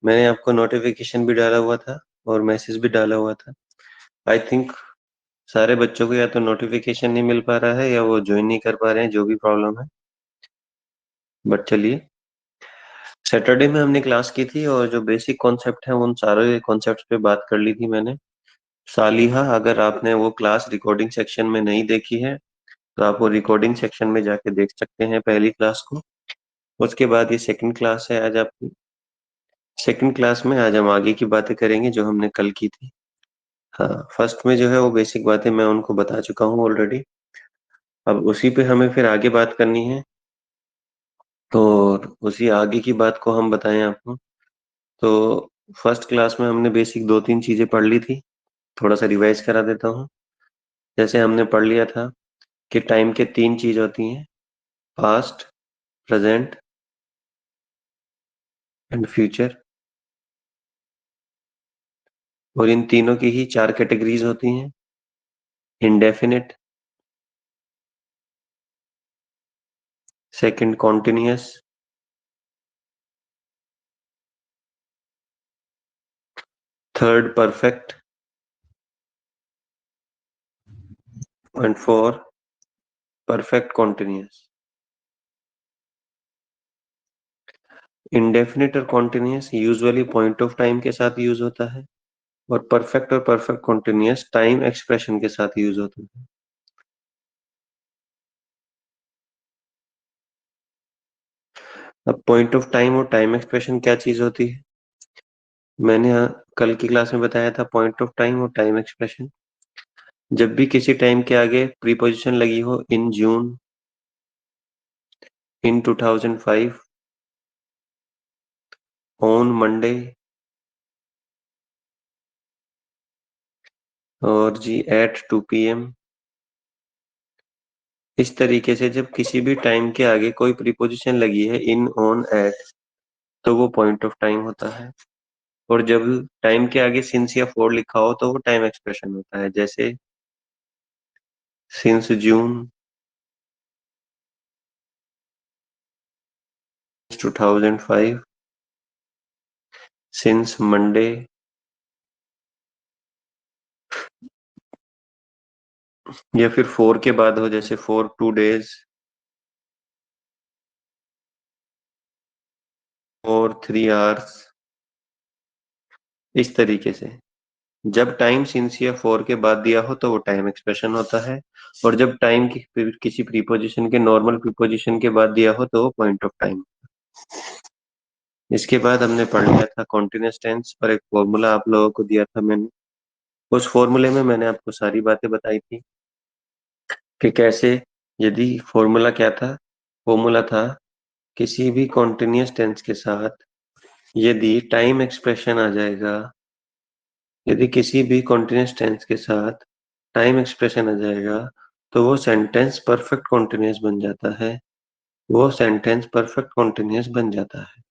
मैंने आपको नोटिफिकेशन भी डाला हुआ था और मैसेज भी डाला हुआ था। आई थिंक सारे बच्चों को या तो नोटिफिकेशन नहीं मिल पा रहा है या वो ज्वाइन नहीं कर पा रहे हैं, जो भी प्रॉब्लम है। बट चलिए, सैटरडे में हमने क्लास की थी और जो बेसिक कॉन्सेप्ट है उन सारे कॉन्सेप्ट्स पे बात कर ली थी मैंने। सालिहा, अगर आपने वो क्लास रिकॉर्डिंग सेक्शन में नहीं देखी है तो आप वो रिकॉर्डिंग सेक्शन में जाके देख सकते हैं पहली क्लास को। उसके बाद ये सेकंड क्लास है आज आपकी। सेकंड क्लास में आज हम आगे की बातें करेंगे जो हमने कल की थी। हाँ, फर्स्ट में जो है वो बेसिक बातें मैं उनको बता चुका हूँ ऑलरेडी। अब उसी पे हमें फिर आगे बात करनी है। तो उसी आगे की बात को हम बताएं आपको। तो फर्स्ट क्लास में हमने बेसिक दो तीन चीजें पढ़ ली थी। थोड़ा सा रिवाइज करा देता हूँ। जैसे हमने पढ़ लिया था कि टाइम के तीन चीज होती हैं, पास्ट, प्रेजेंट एंड फ्यूचर। और इन तीनों की ही चार कैटेगरीज होती हैं। Indefinite, second continuous, third perfect and four perfect continuous. Indefinite और continuous usually point of time के साथ यूज होता है और परफेक्ट कॉन्टिन्यूअस टाइम एक्सप्रेशन के साथ यूज होता है। अब पॉइंट ऑफ टाइम और टाइम एक्सप्रेशन क्या चीज होती है? मैंने कल की क्लास में बताया था पॉइंट ऑफ टाइम और टाइम एक्सप्रेशन। जब भी किसी टाइम के आगे प्रीपोजिशन लगी हो, इन जून, इन 2005, ऑन मंडे और जी एट 2 PM, इस तरीके से जब किसी भी टाइम के आगे कोई प्रीपोजिशन लगी है, इन, ऑन, एट, तो वो पॉइंट ऑफ टाइम होता है। और जब टाइम के आगे सिंस या फॉर लिखा हो तो वो टाइम एक्सप्रेशन होता है। जैसे सिंस जून 2005, सिंस मंडे, या फिर फोर के बाद हो, जैसे फॉर 2 days, और 3 hours। इस तरीके से जब टाइम सिंस या फॉर के बाद दिया हो तो वो टाइम एक्सप्रेशन होता है। और जब टाइम की किसी प्रीपोजिशन के नॉर्मल प्रीपोजिशन के बाद दिया हो तो वो पॉइंट ऑफ टाइम। इसके बाद हमने पढ़ लिया था कॉन्टिन्यूअस टेंस और एक फॉर्मूला आप लोगों को दिया था मैंने। उस फॉर्मूले में मैंने आपको सारी बातें बताई थी कि कैसे, यदि फॉर्मूला क्या था? फॉर्मूला था किसी भी कॉन्टिन्यूअस टेंस के साथ यदि टाइम एक्सप्रेशन आ जाएगा, यदि किसी भी कॉन्टिन्यूअस टेंस के साथ टाइम एक्सप्रेशन आ जाएगा तो वो सेंटेंस परफेक्ट कॉन्टिन्यूअस बन जाता है। वो सेंटेंस परफेक्ट कॉन्टिन्यूअस बन जाता है।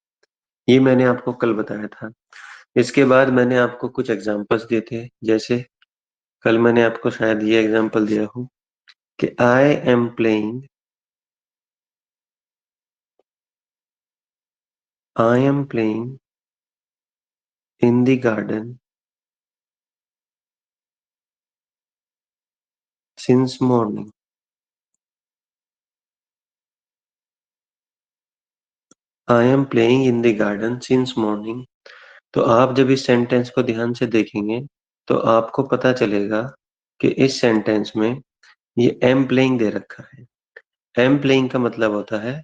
ये मैंने आपको कल बताया था। इसके बाद मैंने आपको कुछ एग्जांपल्स दिए थे। जैसे कल मैंने आपको शायद ये एग्जांपल दिया हो कि I am playing in the garden since morning. I am playing in the garden since morning. तो आप जब इस सेंटेंस को ध्यान से देखेंगे तो आपको पता चलेगा कि इस सेंटेंस में ये एम प्लेइंग दे रखा है। एम प्लेइंग का मतलब होता है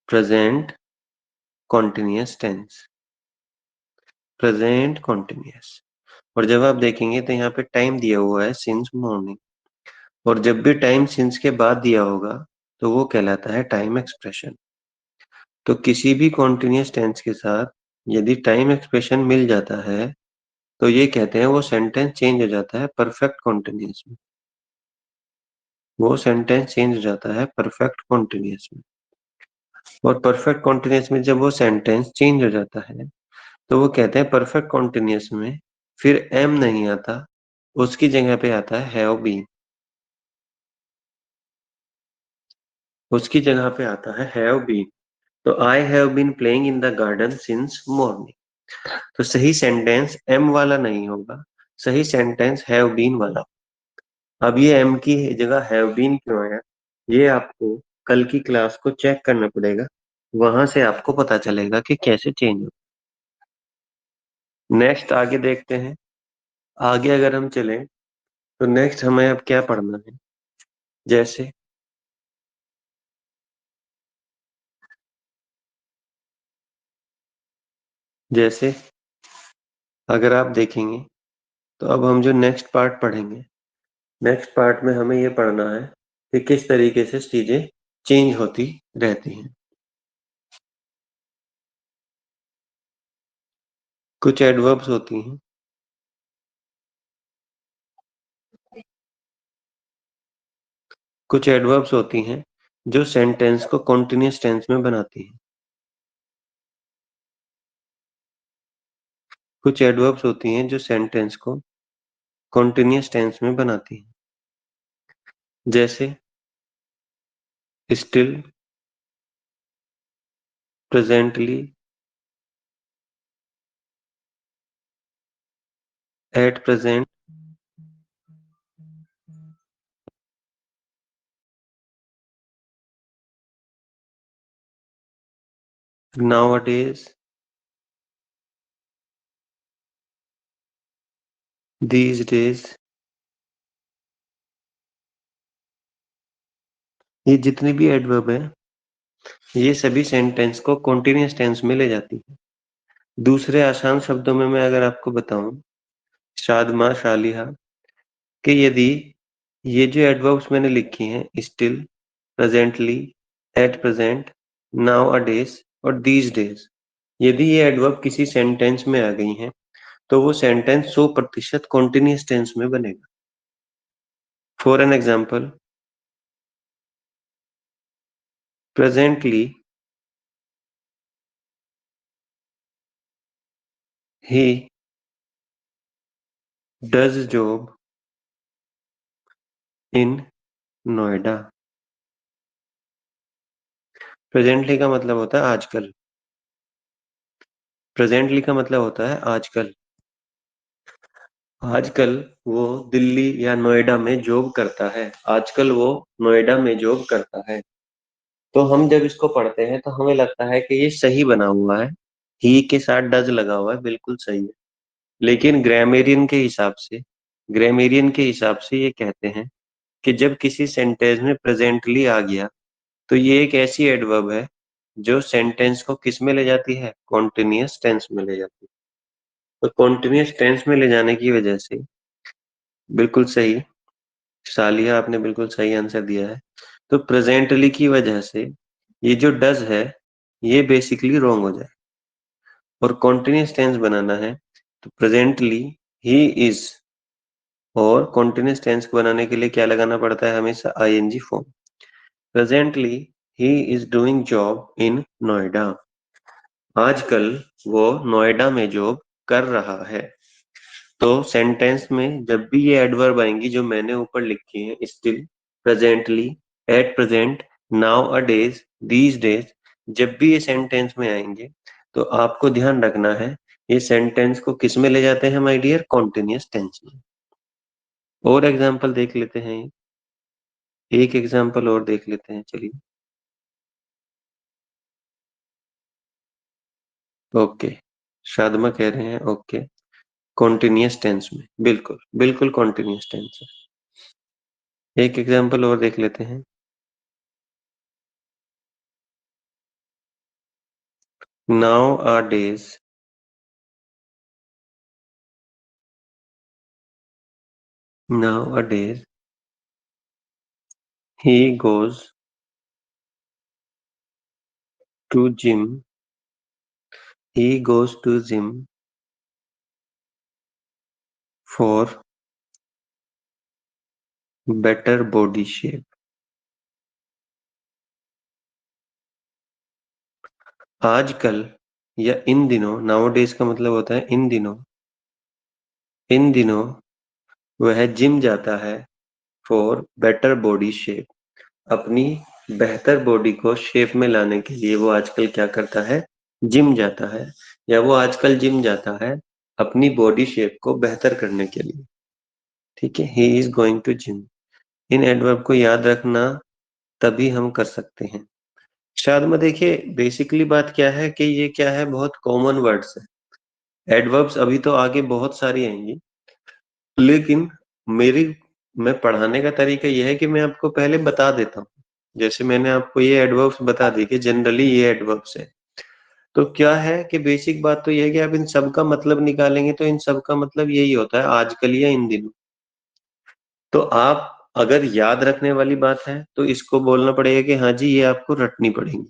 present continuous tense, present continuous. और जब आप देखेंगे तो यहाँ पे टाइम दिया हुआ है सिंस मॉर्निंग। और जब भी टाइम सिंस के बाद दिया होगा तो वो कहलाता है टाइम एक्सप्रेशन। तो किसी भी कॉन्टिन्यूअस टेंस के साथ यदि टाइम एक्सप्रेशन मिल जाता है तो ये कहते हैं वो सेंटेंस चेंज हो जाता है परफेक्ट कॉन्टिन्यूअस में। वो सेंटेंस चेंज हो जाता है परफेक्ट कॉन्टिन्यूअस में। और परफेक्ट कॉन्टिन्यूअस में जब वो सेंटेंस चेंज हो जाता है तो वो कहते हैं परफेक्ट कॉन्टिन्यूअस में फिर एम नहीं आता, उसकी जगह पे आता है हैव बीन। उसकी जगह पे आता है हैव बीन। तो I have been playing in the garden since morning. तो सही सेंटेंस एम वाला नहीं होगा, सही सेंटेंस हैव बीन वाला। अब ये एम की जगह हैव बीन क्यों आया, ये आपको कल की क्लास को चेक करना पड़ेगा, वहां से आपको पता चलेगा कि कैसे चेंज हो। नेक्स्ट आगे देखते हैं। आगे अगर हम चलें तो नेक्स्ट हमें अब क्या पढ़ना है। जैसे जैसे अगर आप देखेंगे तो अब हम जो नेक्स्ट पार्ट पढ़ेंगे, नेक्स्ट पार्ट में हमें ये पढ़ना है कि किस तरीके से चीजें चेंज होती रहती हैं। कुछ एडवर्ब्स होती हैं, कुछ एडवर्ब्स होती हैं जो सेंटेंस को कॉन्टिन्यूअस टेंस में बनाती हैं। कुछ एडवर्ब्स होती हैं जो सेंटेंस को कॉन्टिन्यूअस टेंस में बनाती हैं। जैसे still, presently, at present, nowadays, these days. ये जितनी भी एडवर्ब है, ये सभी सेंटेंस को कॉन्टिन्यूअस टेंस में ले जाती है। दूसरे आसान शब्दों में मैं अगर आपको बताऊं, शादमा, शालिहा, कि यदि ये जो एडवर्ब्स मैंने लिखी हैं, still, presently, at present, now a days और दीज डेज, यदि ये एडवर्ब किसी सेंटेंस में आ गई हैं तो वो सेंटेंस 100% कॉन्टिन्यूअस टेंस में बनेगा। For an example, presently he does job in Noida. Presently का मतलब होता है आजकल, प्रेजेंटली का मतलब होता है आजकल। आजकल वो दिल्ली या नोएडा में जॉब करता है, आजकल वो नोएडा में जॉब करता है। तो हम जब इसको पढ़ते हैं तो हमें लगता है कि ये सही बना हुआ है, ही के साथ डज लगा हुआ है, बिल्कुल सही है। लेकिन ग्रामेरियन के हिसाब से ये कहते हैं कि जब किसी सेंटेंस में प्रेजेंटली आ गया तो ये एक ऐसी एडवर्ब है जो सेंटेंस को किस में ले जाती है, कॉन्टिन्यूअस टेंस में ले जाती है। तो कॉन्टिन्यूअस टेंस में ले जाने की वजह से, बिल्कुल सही सालिया, आपने बिल्कुल सही आंसर दिया है। तो प्रेजेंटली की वजह से ये जो डज है ये बेसिकली रॉन्ग हो जाए, और कॉन्टिन्यूअस टेंस बनाना है तो प्रेजेंटली ही इज, और कॉन्टिन्यूअस टेंस को बनाने के लिए क्या लगाना पड़ता है, हमेशा ING form. Presently he is doing job in Noida, आजकल वो नोएडा में जॉब कर रहा है। तो सेंटेंस में जब भी ये एडवर्ब आएंगी जो मैंने ऊपर लिखी है, still, presently, at present, now a days, these days, जब भी ये सेंटेंस में आएंगे तो आपको ध्यान रखना है ये सेंटेंस को किस में ले जाते हैं माय डियर, कॉन्टिन्यूअस टेंस में। और एग्जांपल देख लेते हैं, एक एग्जांपल और देख लेते हैं, चलिए। ओके, शादमा कह रहे हैं ओके, कॉन्टिन्यूअस टेंस में, बिल्कुल बिल्कुल कॉन्टिन्यूअस टेंस है। एक एग्जांपल और देख लेते हैं। Nowadays, nowadays he goes to gym, he goes to gym for better body shape। आजकल या इन दिनों, nowadays का मतलब होता है इन दिनों, इन दिनों वह जिम जाता है फॉर बेटर बॉडी शेप, अपनी बेहतर बॉडी को शेप में लाने के लिए वो आजकल क्या करता है, जिम जाता है। या वो आजकल जिम जाता है अपनी बॉडी शेप को बेहतर करने के लिए। ठीक है, he is going to gym. इन एडवर्ब को याद रखना तभी हम कर सकते हैं। शायद में देखिए बेसिकली बात क्या है कि ये क्या है, बहुत कॉमन वर्ड्स है। एडवर्ब्स अभी तो आगे बहुत सारी आएंगी, लेकिन मेरी मैं पढ़ाने का तरीका यह है कि मैं आपको पहले बता देता हूँ। जैसे मैंने आपको ये एडवर्ब्स बता दी कि जनरली ये एडवर्ब्स है। तो क्या है कि बेसिक बात तो यह है कि आप इन सब का मतलब निकालेंगे तो इन सब का मतलब यही होता है आजकल या इन दिनों। तो आप अगर याद रखने वाली बात है तो इसको बोलना पड़ेगा कि हाँ जी ये आपको रटनी पड़ेगी।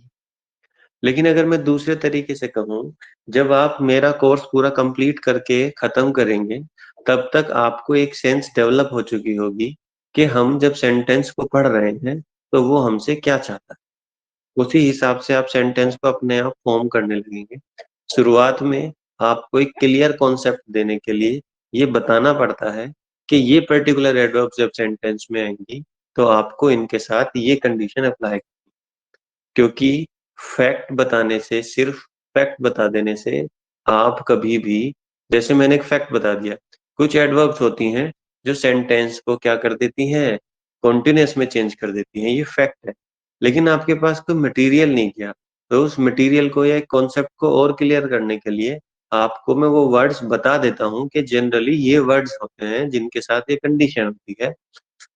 लेकिन अगर मैं दूसरे तरीके से कहूँ, जब आप मेरा कोर्स पूरा कंप्लीट करके खत्म करेंगे, तब तक आपको एक सेंस डेवलप हो चुकी होगी कि हम जब सेंटेंस को पढ़ रहे हैं तो वो हमसे क्या चाहता है। उसी हिसाब से आप सेंटेंस को अपने आप फॉर्म करने लगेंगे। शुरुआत में आपको एक क्लियर कॉन्सेप्ट देने के लिए ये बताना पड़ता है कि ये पर्टिकुलर एडवर्ब जब सेंटेंस में आएंगी तो आपको इनके साथ ये कंडीशन अप्लाई, क्योंकि फैक्ट बताने से, सिर्फ फैक्ट बता देने से आप कभी भी, जैसे मैंने एक फैक्ट बता दिया, कुछ एडवर्ब्स होती हैं जो सेंटेंस को क्या कर देती हैं, कॉन्टिन्यूअस में चेंज कर देती हैं, ये फैक्ट है। लेकिन आपके पास कोई मटेरियल नहीं किया, तो उस मटेरियल को या एक कॉन्सेप्ट को और क्लियर करने के लिए आपको मैं वो वर्ड्स बता देता हूँ कि जनरली ये वर्ड्स होते हैं जिनके साथ ये कंडीशन होती है,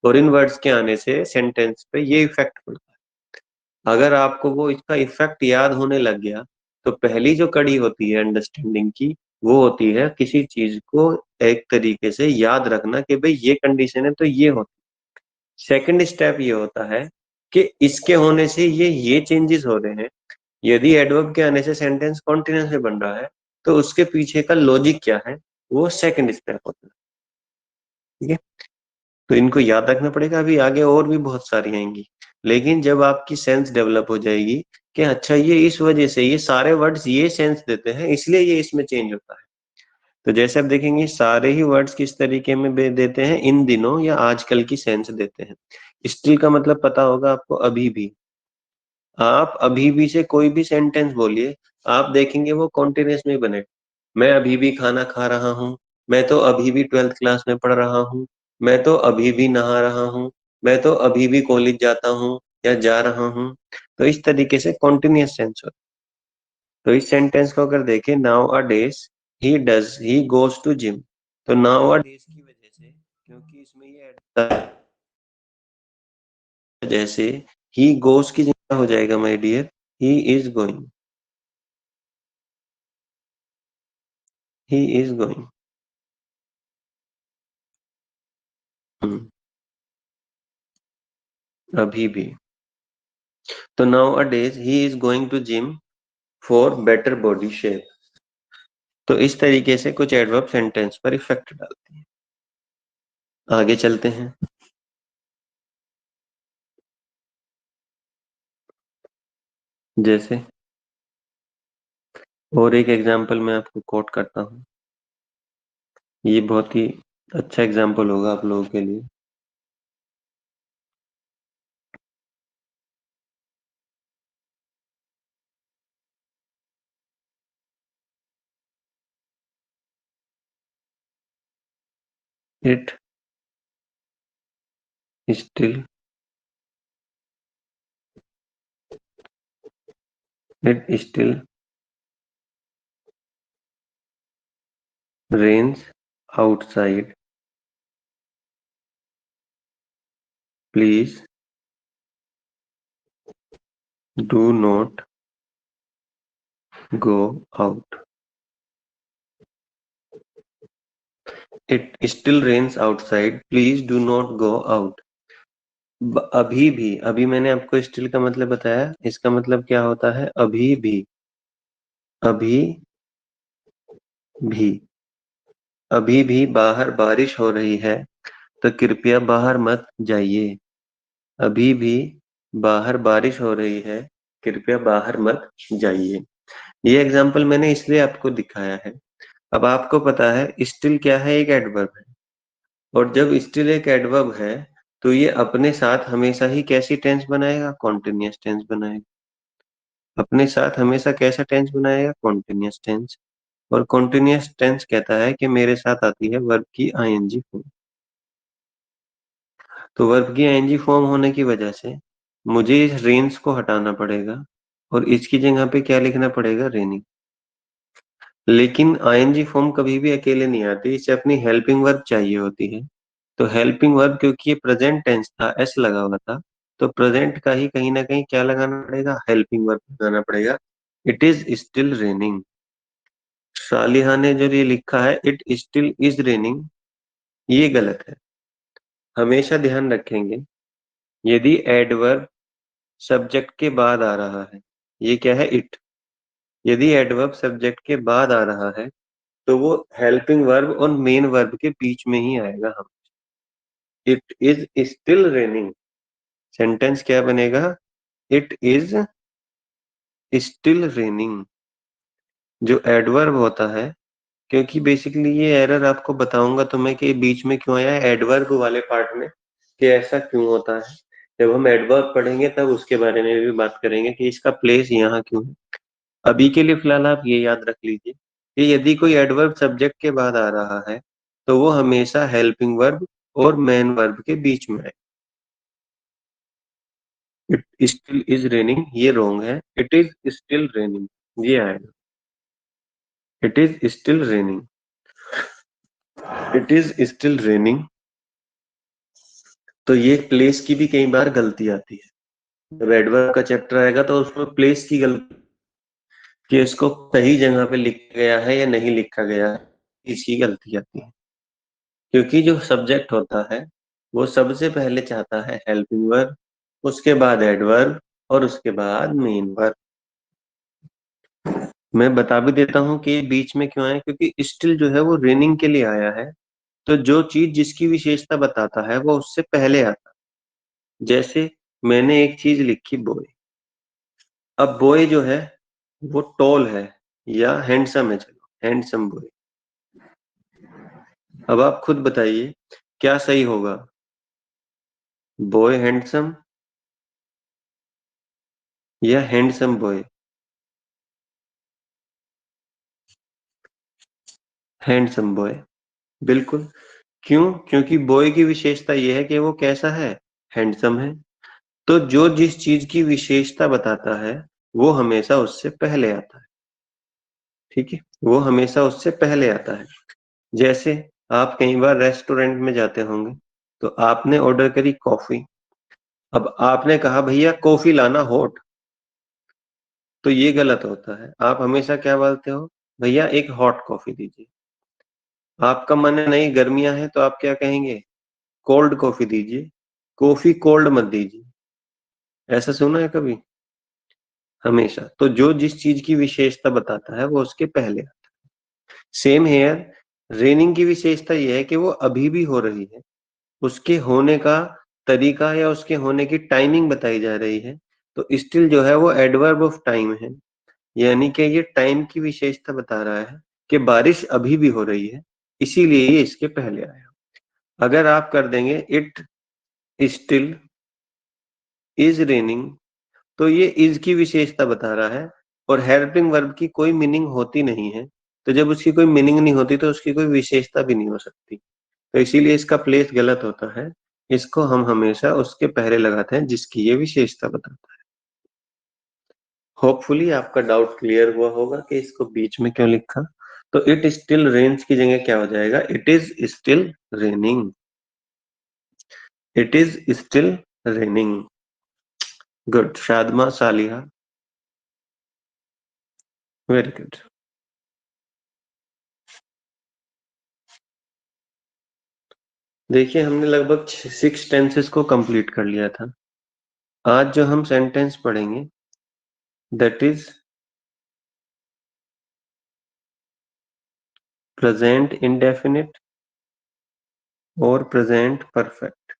और इन वर्ड्स के आने से सेंटेंस पे ये इफेक्ट पड़ता है। अगर आपको वो इसका इफेक्ट याद होने लग गया, तो पहली जो कड़ी होती है अंडरस्टैंडिंग की, वो होती है किसी चीज को एक तरीके से याद रखना कि भाई ये कंडीशन है तो ये होता है। सेकंड स्टेप ये होता है कि इसके होने से ये चेंजेस हो रहे हैं। यदि एडवर्ब के आने से सेंटेंस कॉन्टिन्यूअस में बन रहा है तो उसके पीछे का लॉजिक क्या है, वो सेकंड स्टेप होता है। ठीक है, तो इनको याद रखना पड़ेगा, अभी आगे और भी बहुत सारी आएंगी। लेकिन जब आपकी सेंस डेवलप हो जाएगी कि अच्छा ये इस वजह से ये सारे वर्ड्स ये सेंस देते हैं इसलिए ये इसमें चेंज होता है। तो जैसे आप देखेंगे सारे ही वर्ड्स किस तरीके में देते हैं, इन दिनों या आजकल की सेंस देते हैं। स्टिल का मतलब पता होगा आपको, अभी भी। आप अभी भी से कोई भी सेंटेंस बोलिए, आप देखेंगे वो कॉन्टिन्यूअस में बने। मैं अभी भी खाना खा रहा हूँ, मैं तो अभी भी 12th क्लास में पढ़ रहा हूँ, मैं तो अभी भी नहा रहा हूँ, मैं तो अभी भी कॉलेज जाता हूँ या जा रहा हूँ। तो इस तरीके से कॉन्टिन्यूअस टेंस होता है। तो इस सेंटेंस को अगर देखें, nowadays he goes to gym, तो नाउ अ डेज की वजह से, क्योंकि इसमें ये जैसे ही गोज की जगह हो जाएगा my dear, he is going. अभी भी। तो nowadays he is going to gym for better body shape. तो इस तरीके से कुछ एडवर्ब सेंटेंस पर इफेक्ट डालती है। आगे चलते हैं। जैसे और एक एग्जांपल मैं आपको कोट करता हूँ, ये बहुत ही अच्छा एग्जांपल होगा आप लोगों के लिए। It still it still rains outside, please do not go out. It still rains outside, please do not go out. अभी भी, अभी मैंने आपको स्टिल का मतलब बताया, इसका मतलब क्या होता है, अभी भी। अभी भी, अभी भी बाहर बारिश हो रही है तो कृपया बाहर मत जाइए। अभी भी बाहर बारिश हो रही है, कृपया बाहर मत जाइए। ये एग्जाम्पल मैंने इसलिए आपको दिखाया है। अब आपको पता है स्टिल क्या है, एक एडवर्ब है। और जब स्टिल एक एडवर्ब है तो ये अपने साथ हमेशा ही कैसी टेंस बनाएगा, कॉन्टिन्यूअस टेंस बनाएगा। अपने साथ हमेशा कैसा टेंस बनाएगा, कॉन्टिन्यूअस टेंस। और कॉन्टिन्यूअस टेंस कहता है कि मेरे साथ आती है वर्ब की आईएनजी फॉर्म। तो वर्ब की आईएनजी फॉर्म होने की वजह से मुझे इस रेन्स को हटाना पड़ेगा और इसकी जगह पे क्या लिखना पड़ेगा, रेनिंग। लेकिन आईएनजी फॉर्म कभी भी अकेले नहीं आती, इसे अपनी हेल्पिंग वर्ब चाहिए होती है। तो हेल्पिंग वर्ब, क्योंकि ये प्रेजेंट टेंस था, एस लगा हुआ था, तो प्रेजेंट का ही कहीं ना कहीं क्या लगाना पड़ेगा, हेल्पिंग वर्ब लगाना पड़ेगा। It is still raining. Saliha ने जो ये लिखा है इट स्टिल इज रेनिंग, ये गलत है। हमेशा ध्यान रखेंगे, यदि एडवर्ब सब्जेक्ट के बाद आ रहा है, ये क्या है, इट, यदि एडवर्ब सब्जेक्ट के बाद आ रहा है तो वो हेल्पिंग वर्ब और मेन वर्ब के बीच में ही आएगा। हम, it is still raining, sentence क्या बनेगा, इट इज स्टिल रेनिंग। जो एडवर्ब होता है, क्योंकि बेसिकली ये एरर आपको बताऊंगा तो मैं कि बीच में क्यों आया है एडवर्ब वाले पार्ट में, कि ऐसा क्यों होता है। जब हम एडवर्ब पढ़ेंगे तब उसके बारे में भी बात करेंगे कि इसका प्लेस यहाँ क्यों है। अभी के लिए फिलहाल आप ये याद रख लीजिए कि यदि कोई एडवर्ब सब्जेक्ट के बाद आ रहा है तो वो हमेशा हेल्पिंग वर्ब और मेन वर्ब के बीच में है। इट स्टिल इज रेनिंग ये रॉन्ग है, इट इज स्टिल रेनिंग ये आएगा। It is still raining, it is still raining. तो ये प्लेस की भी कई बार गलती आती है। जब एडवर्ब का चैप्टर आएगा तो उसमें प्लेस की गलती, कि इसको सही जगह पे लिखा गया है या नहीं लिखा गया है, इसकी गलती आती है। क्योंकि जो सब्जेक्ट होता है वो सबसे पहले चाहता है हेल्पिंग वर्ब, उसके बाद एडवर्ब और उसके बाद मेन वर्ब। मैं बता भी देता हूँ कि ये बीच में क्यों आया, क्योंकि स्टिल जो है वो रेनिंग के लिए आया है। तो जो चीज जिसकी विशेषता बताता है वो उससे पहले आता है। जैसे मैंने एक चीज लिखी बॉय, अब बॉय जो है वो टॉल है या हैंडसम है, चलो हैंडसम बॉय। अब आप खुद बताइए क्या सही होगा, बॉय हैंडसम या हैंडसम बॉय। हैंडसम बॉय, बिल्कुल। क्यों, क्योंकि बॉय की विशेषता यह है कि वो कैसा है, हैंडसम है। तो जो जिस चीज की विशेषता बताता है वो हमेशा उससे पहले आता है। ठीक है, वो हमेशा उससे पहले आता है। जैसे आप कई बार रेस्टोरेंट में जाते होंगे तो आपने ऑर्डर करी कॉफी, अब आपने कहा भैया कॉफी लाना हॉट, तो ये गलत होता है। आप हमेशा क्या बोलते हो, भैया एक हॉट कॉफी दीजिए। आपका मन है नहीं गर्मियां हैं तो आप क्या कहेंगे, कोल्ड कॉफी दीजिए, कॉफी कोल्ड मत दीजिए। ऐसा सुना है कभी, हमेशा। तो जो जिस चीज की विशेषता बताता है वो उसके पहले। सेम हेयर, रेनिंग की विशेषता यह है कि वो अभी भी हो रही है, उसके होने का तरीका या उसके होने की टाइमिंग बताई जा रही है। तो स्टिल जो है वो एडवर्ब ऑफ टाइम है, यानी कि ये टाइम की विशेषता बता रहा है कि बारिश अभी भी हो रही है, इसीलिए ये इसके पहले आया। अगर आप कर देंगे इट स्टिल इज रेनिंग, तो ये इज की विशेषता बता रहा है और हेल्पिंग वर्ब की कोई मीनिंग होती नहीं है। तो जब उसकी कोई मीनिंग नहीं होती तो उसकी कोई विशेषता भी नहीं हो सकती। तो इसीलिए इसका प्लेस गलत होता है। इसको हम हमेशा उसके पहले लगाते हैं जिसकी ये विशेषता बताता है। होपफुली आपका डाउट क्लियर हुआ होगा कि इसको बीच में क्यों लिखा। तो इट स्टिल रेन्स की जगह क्या हो जाएगा, it is still raining. It is still raining. Good Shadma Saliha, very good. देखिए हमने लगभग 6 टेंसेस को कंप्लीट कर लिया था। आज जो हम सेंटेंस पढ़ेंगे दैट इज प्रेजेंट इंडेफिनिट और प्रेजेंट परफेक्ट।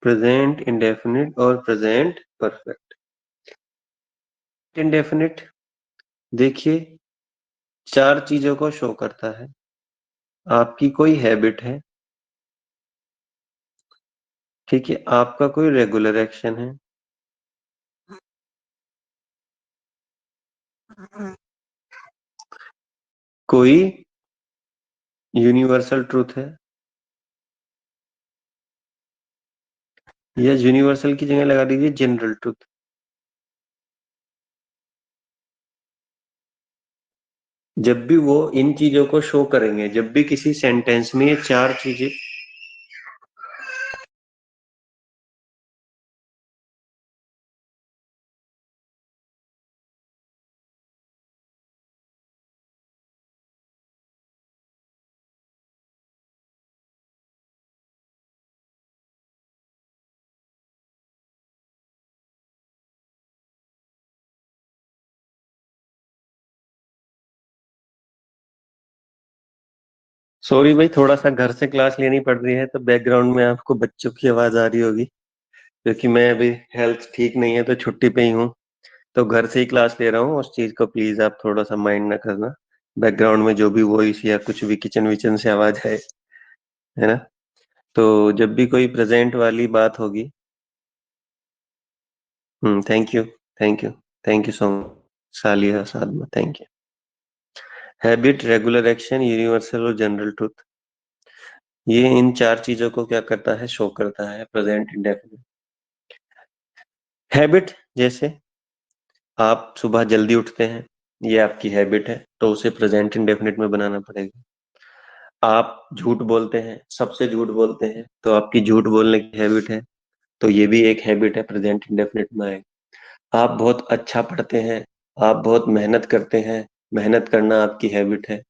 प्रेजेंट इंडेफिनिट और प्रेजेंट परफेक्ट। इंडेफिनिट देखिए 4 चीजों को शो करता है। आपकी कोई हैबिट है, ठीक है, आपका कोई रेगुलर एक्शन है, कोई यूनिवर्सल ट्रूथ है? या यूनिवर्सल की जगह लगा दीजिए जनरल ट्रूथ। जब भी वो इन चीजों को शो करेंगे, जब भी किसी सेंटेंस में ये चार चीजें। सॉरी भाई, थोड़ा सा घर से क्लास लेनी पड़ रही है तो बैकग्राउंड में आपको बच्चों की आवाज आ रही होगी, क्योंकि मैं अभी हेल्थ ठीक नहीं है तो छुट्टी पे ही हूँ। तो घर से ही क्लास ले रहा हूँ, उस चीज को प्लीज आप थोड़ा सा माइंड ना करना। बैकग्राउंड में जो भी वॉइस या कुछ भी किचन विचन से आवाज है ना। तो जब भी कोई प्रेजेंट वाली बात होगी। Thank you. Thank you. Thank you so much Saliya Sadhana, thank you. Habit, regular action, universal और जनरल ट्रूथ, ये इन चार चीजों को क्या करता है, शो करता है प्रेजेंट इंडेफिनिट। हैबिट, जैसे आप सुबह जल्दी उठते हैं, ये आपकी हैबिट है, तो उसे प्रेजेंट इंडेफिनिट में बनाना पड़ेगा। आप झूठ बोलते हैं, सबसे झूठ बोलते हैं, तो आपकी झूठ बोलने की हैबिट है, तो ये भी एक हैबिट है, प्रेजेंट इंडेफिनिट में आएगा। आप बहुत अच्छा पढ़ते हैं, आप बहुत मेहनत करते हैं, मेहनत करना आपकी हैबिट है।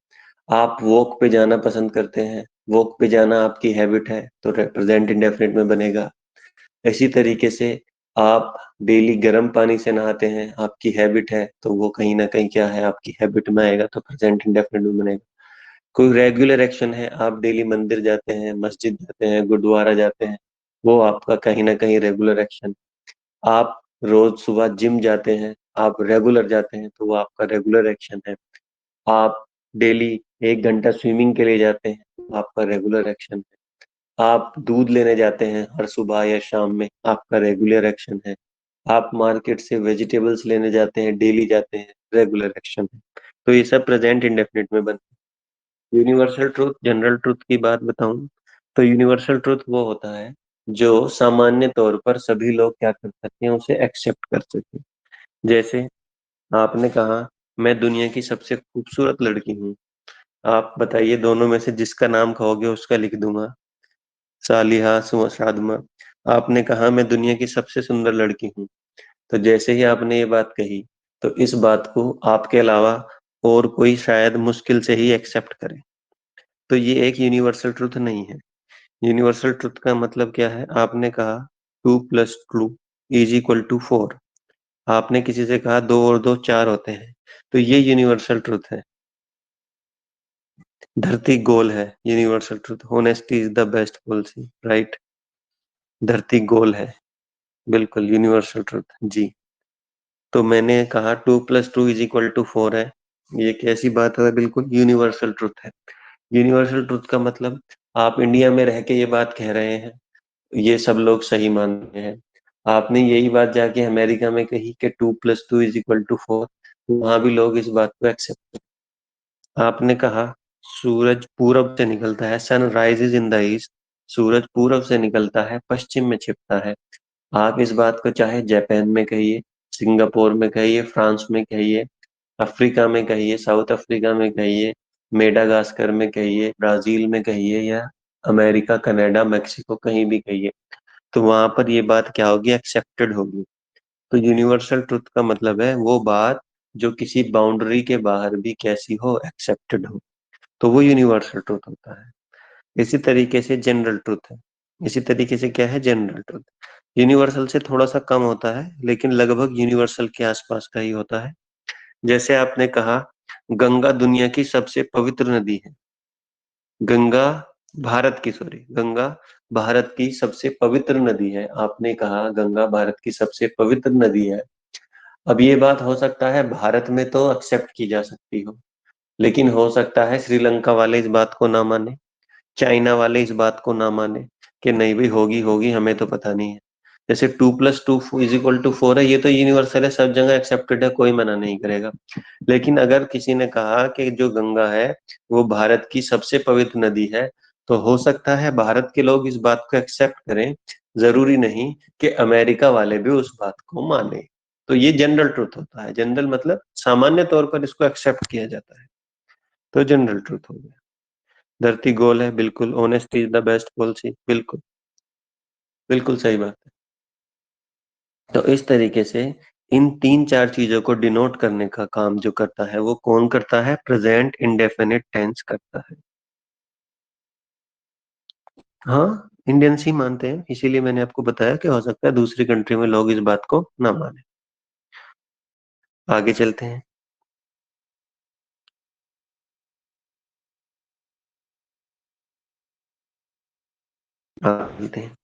आप वॉक पे जाना पसंद करते हैं, वॉक पे जाना आपकी हैबिट है, तो प्रेजेंट इंडेफिनिट में बनेगा। इसी तरीके से आप डेली गर्म पानी से नहाते हैं, आपकी हैबिट है, तो वो कहीं ना कहीं क्या है, आपकी हैबिट में आएगा, तो प्रेजेंट इंडेफिनिट में बनेगा। कोई रेगुलर एक्शन है, आप डेली मंदिर जाते हैं, मस्जिद जाते हैं, गुरुद्वारा जाते हैं, वो आपका कहीं ना कहीं रेगुलर एक्शन। आप रोज सुबह जिम जाते हैं, आप रेगुलर जाते हैं, तो वो आपका रेगुलर एक्शन है। आप डेली 1 घंटा स्विमिंग के लिए जाते हैं, वो आपका रेगुलर एक्शन है। आप दूध लेने जाते हैं हर सुबह या शाम में, आपका रेगुलर एक्शन है। आप मार्केट से वेजिटेबल्स लेने जाते हैं, डेली जाते हैं, रेगुलर एक्शन है। तो ये सब प्रेजेंट इंडेफिनिट में बनता है। यूनिवर्सल ट्रूथ, जनरल ट्रूथ की बात बताऊं, तो यूनिवर्सल ट्रूथ वो होता है जो सामान्य तौर पर सभी लोग क्या कर सकते हैं, उसे एक्सेप्ट कर सके। जैसे आपने कहा, मैं दुनिया की सबसे खूबसूरत लड़की हूँ। आप बताइए, दोनों में से जिसका नाम कहोगे उसका लिख दूंगा। सालिहा, साधमा। आपने कहा, मैं दुनिया की सबसे सुंदर लड़की हूँ। तो जैसे ही आपने ये बात कही, तो इस बात को आपके अलावा और कोई शायद मुश्किल से ही एक्सेप्ट करे। तो ये एक यूनिवर्सल ट्रुथ नहीं है। यूनिवर्सल ट्रुथ का मतलब क्या है? आपने कहा 2 + 2 = 4। आपने किसी से कहा 2 और 2 4 होते हैं, तो ये यूनिवर्सल ट्रुथ है। धरती गोल है, universal truth. Honesty is the best policy, right. धरती गोल है, बिल्कुल यूनिवर्सल ट्रुथ जी। तो मैंने कहा 2 + 2 = 4 है, ये कैसी बात है? बिल्कुल यूनिवर्सल ट्रुथ है। यूनिवर्सल ट्रुथ का मतलब, आप इंडिया में रह के ये बात कह रहे हैं, ये सब लोग सही मानते हैं। आपने यही बात जाके अमेरिका में कही कि 2 + 2 = 4, वहां भी लोग इस बात को एक्सेप्ट। आपने कहा सूरज पूरब से निकलता है, sun rises in the east. सूरज पूरब से निकलता है, पश्चिम में छिपता है। आप इस बात को चाहे जापान में कहिए, सिंगापुर में कहिए, फ्रांस में कहिए, अफ्रीका में कहिए, साउथ अफ्रीका में कहिए, मेडागास्कर में कहिए, ब्राजील में कहिए, या अमेरिका, कनाडा, मेक्सिको, कहीं भी कहिए, तो वहां पर ये बात क्या होगी, एक्सेप्टेड होगी। तो यूनिवर्सल ट्रुथ का मतलब है वो बात जो किसी बाउंड्री के बाहर भी कैसी हो, एक्सेप्टेड हो, तो वो यूनिवर्सल ट्रुथ होता है। इसी तरीके से जनरल ट्रुथ है। इसी तरीके से क्या है, जनरल ट्रुथ यूनिवर्सल से थोड़ा सा कम होता है, लेकिन लगभग यूनिवर्सल के आसपास का ही होता है। जैसे आपने कहा, गंगा दुनिया की सबसे पवित्र नदी है। गंगा भारत की, सॉरी, गंगा भारत की सबसे पवित्र नदी है। आपने कहा गंगा भारत की सबसे पवित्र नदी है। अब ये बात हो सकता है भारत में तो एक्सेप्ट की जा सकती हो, लेकिन हो सकता है श्रीलंका वाले इस बात को ना माने, चाइना वाले इस बात को ना माने, कि नहीं भाई, होगी होगी, हमें तो पता नहीं है। जैसे 2 + 2 = 4 है, ये तो यूनिवर्सल है, सब जगह एक्सेप्टेड है, कोई मना नहीं करेगा। लेकिन अगर किसी ने कहा कि जो गंगा है वो भारत की सबसे पवित्र नदी है, तो हो सकता है भारत के लोग इस बात को एक्सेप्ट करें, जरूरी नहीं कि अमेरिका वाले भी उस बात को माने। तो ये जनरल ट्रुथ होता है, जनरल मतलब सामान्य तौर पर इसको एक्सेप्ट किया जाता है, तो जनरल ट्रुथ हो गया। धरती गोल है, बिल्कुल। Honesty is the best policy, बिल्कुल, बिल्कुल सही बात है। तो इस तरीके से इन तीन चार चीजों को डिनोट करने का काम जो करता है वो कौन करता है? प्रेजेंट इंडेफिनिट टेंस करता है। हाँ, इंडियंस ही मानते हैं, इसीलिए मैंने आपको बताया कि हो सकता है दूसरी कंट्री में लोग इस बात को ना माने। आगे चलते हैं। आगे चलते हैं।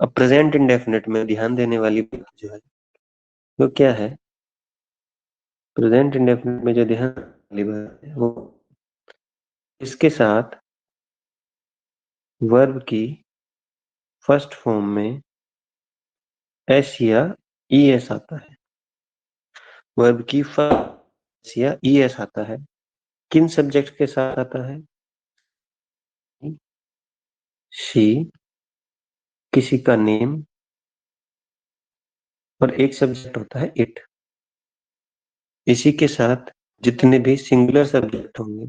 अब प्रेजेंट इंडेफिनिट में ध्यान देने वाली बात जो है वो क्या है? प्रेजेंट इंडेफिनिट में जो ध्यान देने वाली बात है वो इसके साथ वर्ब की फर्स्ट फॉर्म में एस या ई एस आता है। वर्ब की फर्स्ट या ई एस आता है। किन सब्जेक्ट के साथ आता है? शी, किसी का नेम, और एक सब्जेक्ट होता है इट। इसी के साथ जितने भी सिंगुलर सब्जेक्ट होंगे,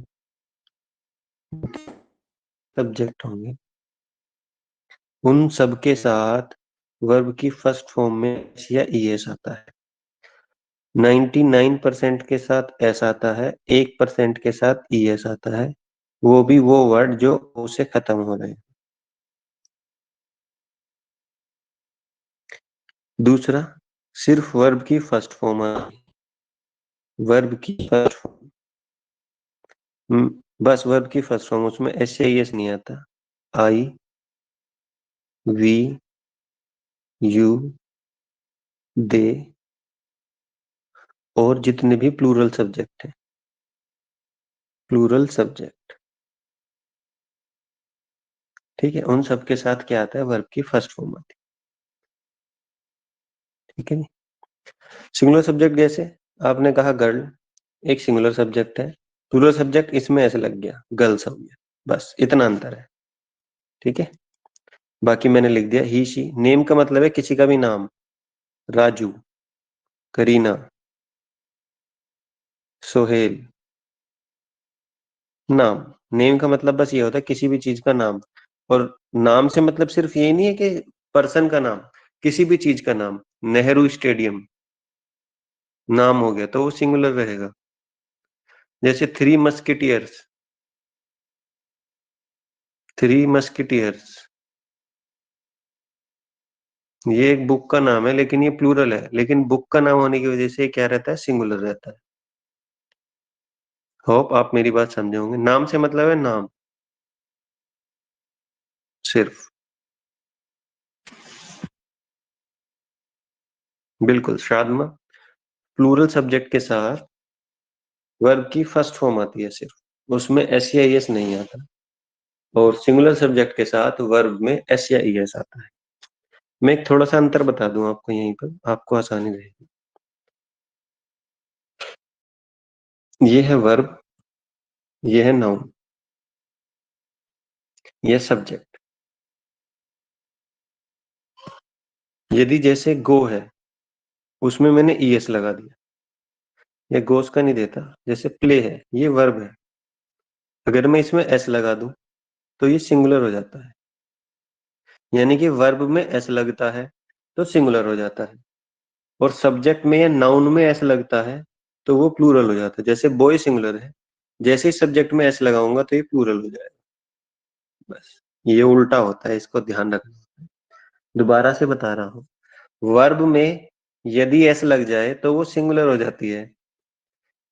सब्जेक्ट होंगे, उन सब के साथ वर्ब की फर्स्ट फॉर्म में एस या ई एस आता है। 99% के साथ एस आता है, 1% के साथ ई एस आता है, वो भी वो वर्ड जो ओ से खत्म हो रहे हैं। दूसरा, सिर्फ वर्ब की फर्स्ट फॉर्म आती है। वर्ब की फर्स्ट फॉर्म, बस वर्ब की फर्स्ट फॉर्म, उसमें एस या ई एस नहीं आता। आई, वी, यू, दे, और जितने भी प्लूरल सब्जेक्ट हैं, प्लूरल सब्जेक्ट, ठीक है, उन सब के साथ क्या आता है? वर्ब की फर्स्ट फॉर्म आती है, ठीक है जी। सिंगुलर सब्जेक्ट जैसे आपने कहा गर्ल, एक सिंगुलर सब्जेक्ट है। प्लूरल सब्जेक्ट इसमें ऐसे लग गया, गर्ल्स हो गया, बस इतना अंतर है, ठीक है। बाकी मैंने लिख दिया ही शी। नेम का मतलब है किसी का भी नाम, राजू, करीना, सोहेल, नाम। नेम का मतलब बस ये होता है किसी भी चीज का नाम। और नाम से मतलब सिर्फ यही नहीं है कि पर्सन का नाम, किसी भी चीज का नाम। नेहरू स्टेडियम नाम हो गया तो वो सिंगुलर रहेगा। जैसे थ्री मस्किटियर्स, थ्री मस्किटियर्स, ये एक बुक का नाम है लेकिन ये प्लूरल है, लेकिन बुक का नाम होने की वजह से ये क्या रहता है? सिंगुलर रहता है। होप आप मेरी बात समझे होंगे। नाम से मतलब है नाम सिर्फ, बिल्कुल। शादमा, प्लूरल सब्जेक्ट के साथ वर्ब की फर्स्ट फॉर्म आती है सिर्फ, उसमें एस या एस नहीं आता। और सिंगुलर सब्जेक्ट के साथ वर्ब में एस या ई एस आता है। मैं एक थोड़ा सा अंतर बता दूं आपको, यहीं पर आपको आसानी रहेगी। ये है वर्ब, ये है नाउन, ये सब्जेक्ट। यदि जैसे गो है, उसमें मैंने ई एस लगा दिया, ये गोस का नहीं देता। जैसे प्ले है, ये वर्ब है, अगर मैं इसमें एस लगा दूं तो ये सिंगुलर हो जाता है। यानी कि वर्ब में एस लगता है तो सिंगुलर हो जाता है, और सब्जेक्ट में या नाउन में एस लगता है तो वो प्लूरल हो जाता है। जैसे बॉय सिंगुलर है, जैसे ही सब्जेक्ट में एस लगाऊंगा तो ये प्लूरल हो जाएगा। बस ये उल्टा होता है, इसको ध्यान रखना। दोबारा से बता रहा हूँ, वर्ब में यदि एस लग जाए तो वो सिंगुलर हो जाती है,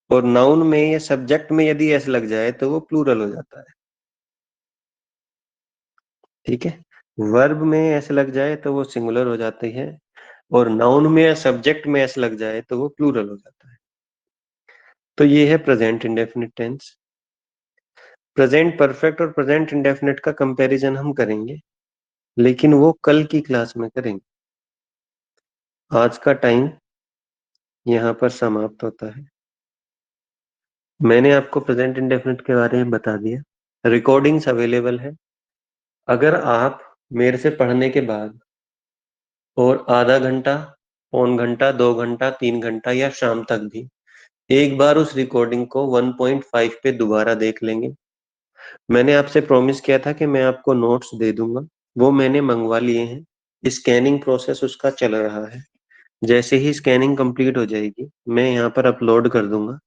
और नाउन में या सब्जेक्ट में यदि एस लग जाए तो वो प्लूरल हो जाता है, ठीक है। वर्ब में एस लग जाए तो वो सिंगुलर हो जाती है, और नाउन में या सब्जेक्ट में एस लग जाए तो वो प्लूरल हो जाता है। तो ये है present indefinite tense. Present perfect और प्रेजेंट इंडेफिनिट का कंपैरिजन हम करेंगे, लेकिन वो कल की क्लास में करेंगे। आज का टाइम यहाँ पर समाप्त होता है। मैंने आपको प्रेजेंट इंडेफिनिट के बारे में बता दिया। रिकॉर्डिंग्स अवेलेबल है। अगर आप मेरे से पढ़ने के बाद और आधा घंटा, पौन घंटा, 2 घंटा, 3 घंटा या शाम तक भी एक बार उस रिकॉर्डिंग को 1.5 पे दोबारा देख लेंगे। मैंने आपसे प्रॉमिस किया था कि मैं आपको नोट्स दे दूंगा, वो मैंने मंगवा लिए हैं। स्कैनिंग प्रोसेस उसका चल रहा है। जैसे ही स्कैनिंग कंप्लीट हो जाएगी मैं यहाँ पर अपलोड कर दूंगा।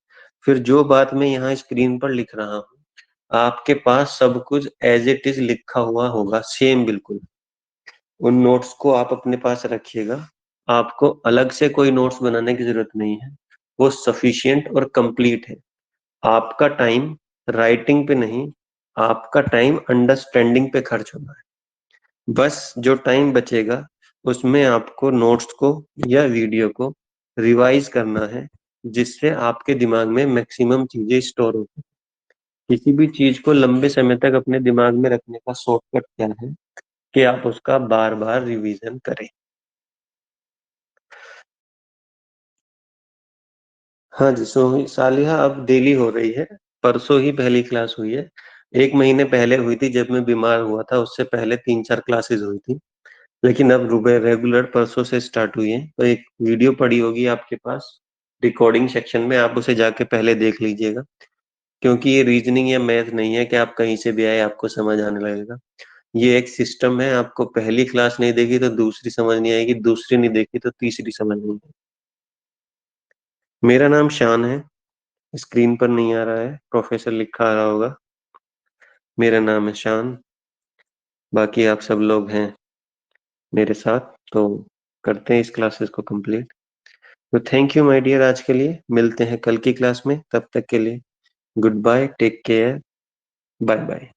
फिर जो बात मैं यहाँ स्क्रीन पर लिख रहा हूँ आपके पास सब कुछ एज इट इज लिखा हुआ होगा, सेम बिल्कुल। उन नोट्स को आप अपने पास रखिएगा। आपको अलग से कोई नोट्स बनाने की जरूरत नहीं है, वो सफिशिएंट और कंप्लीट है। आपका टाइम राइटिंग पे नहीं, आपका टाइम अंडरस्टैंडिंग पे खर्च होना है। बस जो टाइम बचेगा उसमें आपको नोट्स को या वीडियो को रिवाइज करना है, जिससे आपके दिमाग में मैक्सिमम चीजें स्टोर हो। किसी भी चीज को लंबे समय तक अपने दिमाग में रखने का शॉर्टकट क्या है कि आप उसका बार बार रिवीजन करें। हाँ जी, सालिहा अब डेली हो रही है। परसों ही पहली क्लास हुई है। 1 महीने पहले हुई थी जब मैं बीमार हुआ था, उससे पहले 3-4 क्लासेस हुई थी। लेकिन अब रेगुलर परसों से स्टार्ट हुई है। तो एक वीडियो पड़ी होगी आपके पास रिकॉर्डिंग सेक्शन में, आप उसे जाके पहले देख लीजिएगा। क्योंकि ये रीजनिंग या मैथ नहीं है कि आप कहीं से भी आए आपको समझ आने लगेगा। ये एक सिस्टम है, आपको पहली क्लास नहीं देखी तो दूसरी समझ नहीं आएगी, दूसरी नहीं देखी तो तीसरी समझ नहीं आएगी। मेरा नाम शान है। स्क्रीन पर नहीं आ रहा है, प्रोफेसर लिखा आ रहा होगा। मेरा नाम है शान। बाकी आप सब लोग हैं मेरे साथ, तो करते हैं इस क्लासेस को कंप्लीट। तो थैंक यू माय डियर, आज के लिए मिलते हैं कल की क्लास में। तब तक के लिए goodbye, take care, bye bye.